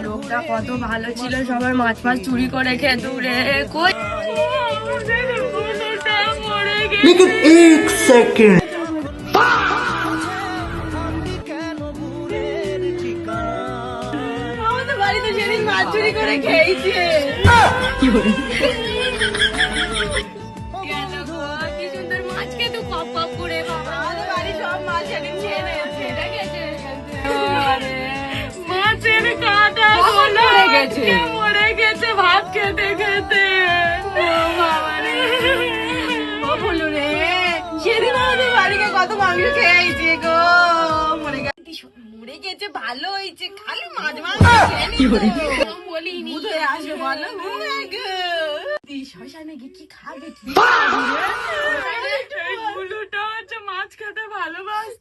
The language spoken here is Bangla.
লোকটা কত ভালো ছিল, সবার মাছ মাছ চুরি করে খেত রে। কই लेकिन एक सेकंड আমাদের বাড়িতে সেদিন মাছ চুরি করে খেয়েছে। কি বলে কি সুন্দর মাছ খেতে কপ কপ করে। আমাদের বাড়ি সব মাছ সেদিন খেয়ে নিয়েছে। মাছের কাঁটা মরে গেছে ভাত খেতে খেতে। বলো রে সেদিন আমাদের বাড়িতে কত মাংস খেয়েছে গো। মরে গেছে ভালো হয়েছে, খালি মাছ মাছ বলিনি আসবে বলো। শ্মশানে গিয়ে কি খাবে? মাছ খেতে ভালোবাসে।